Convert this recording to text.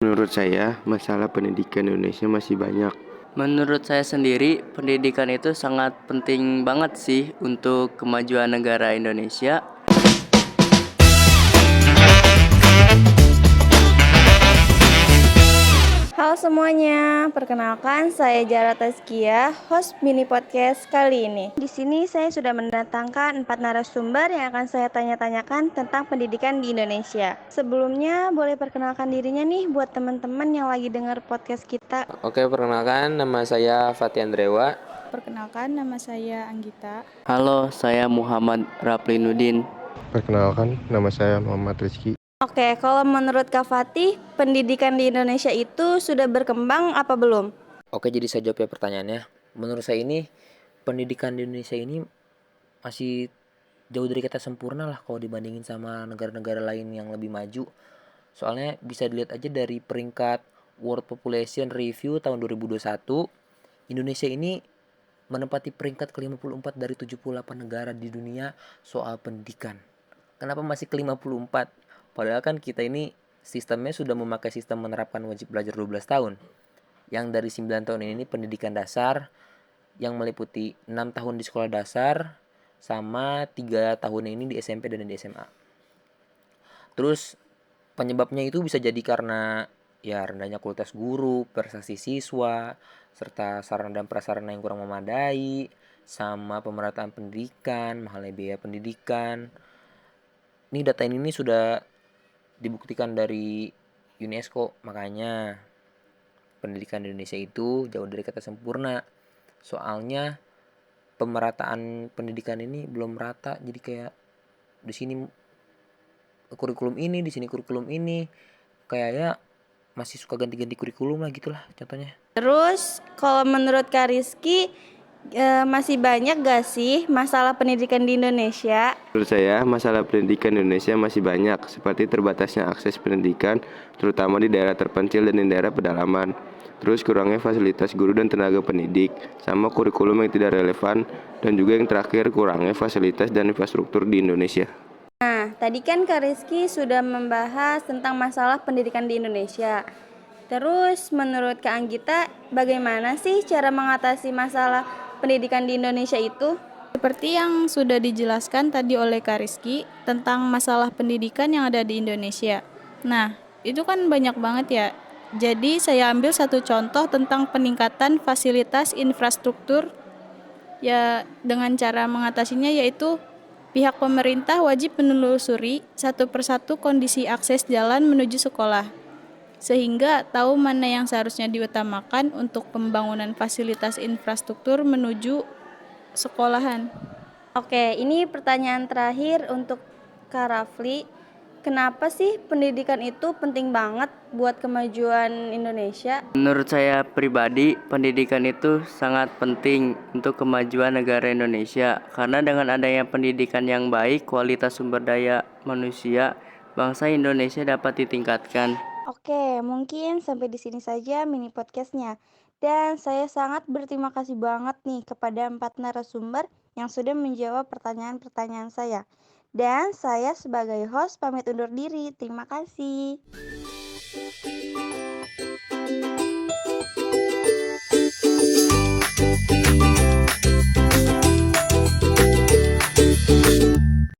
Menurut saya, masalah pendidikan Indonesia masih banyak. Menurut saya sendiri, pendidikan itu sangat penting banget sih untuk kemajuan negara Indonesia. Halo semuanya, perkenalkan saya Jara Tazkia, host mini podcast kali ini. Di sini saya sudah mendatangkan 4 narasumber yang akan saya tanya-tanyakan tentang pendidikan di Indonesia. Sebelumnya boleh perkenalkan dirinya nih buat teman-teman yang lagi dengar podcast kita. Oke, perkenalkan nama saya Fatih Andrewa. Perkenalkan, nama saya Anggita. Halo, saya Muhammad Raplinuddin. Perkenalkan, nama saya Muhammad Rizky. Oke, kalau menurut Kak Fatih, pendidikan di Indonesia itu sudah berkembang apa belum? Oke, jadi saya jawab ya pertanyaannya. Menurut saya ini, pendidikan di Indonesia ini masih jauh dari kata sempurna lah kalau dibandingin sama negara-negara lain yang lebih maju. Soalnya bisa dilihat aja dari peringkat World Population Review tahun 2021, Indonesia ini menempati peringkat ke-54 dari 78 negara di dunia soal pendidikan. Kenapa masih ke-54? Padahal kan kita ini sistemnya sudah memakai sistem menerapkan wajib belajar 12 tahun. Yang dari 9 tahun ini pendidikan dasar yang meliputi 6 tahun di sekolah dasar sama 3 tahun ini di SMP dan di SMA. Terus penyebabnya itu bisa jadi karena ya rendahnya kualitas guru, prestasi siswa, serta sarana dan prasarana yang kurang memadai, sama pemerataan pendidikan, mahalnya biaya pendidikan. Ini data ini sudah dibuktikan dari UNESCO, makanya pendidikan di Indonesia itu jauh dari kata sempurna. Soalnya pemerataan pendidikan ini belum rata, jadi kayak di sini kurikulum ini, di sini kurikulum ini, kayaknya masih suka ganti-ganti kurikulum lah gitulah contohnya. Terus, kalau menurut Kak Rizky, masih banyak gak sih masalah pendidikan di Indonesia? Menurut saya, masalah pendidikan di Indonesia masih banyak, seperti terbatasnya akses pendidikan, terutama di daerah terpencil dan di daerah pedalaman. Terus kurangnya fasilitas guru dan tenaga pendidik, sama kurikulum yang tidak relevan, dan juga yang terakhir kurangnya fasilitas dan infrastruktur di Indonesia. Nah, tadi kan Kak Rizky sudah membahas tentang masalah pendidikan di Indonesia. Terus, menurut Kak Anggita, bagaimana sih cara mengatasi masalah pendidikan di Indonesia itu? Seperti yang sudah dijelaskan tadi oleh Kak Rizky tentang masalah pendidikan yang ada di Indonesia. Nah, itu kan banyak banget ya. Jadi saya ambil satu contoh tentang peningkatan fasilitas infrastruktur ya dengan cara mengatasinya yaitu pihak pemerintah wajib menelusuri satu persatu kondisi akses jalan menuju sekolah, sehingga tahu mana yang seharusnya diutamakan untuk pembangunan fasilitas infrastruktur menuju sekolahan. Oke, ini pertanyaan terakhir untuk Kak Rafli. Kenapa sih pendidikan itu penting banget buat kemajuan Indonesia? Menurut saya pribadi, pendidikan itu sangat penting untuk kemajuan negara Indonesia. Karena dengan adanya pendidikan yang baik, kualitas sumber daya manusia bangsa Indonesia dapat ditingkatkan. Oke, mungkin sampai di sini saja mini podcastnya. Dan saya sangat berterima kasih banget nih kepada 4 narasumber yang sudah menjawab pertanyaan-pertanyaan saya. Dan saya sebagai host pamit undur diri. Terima kasih.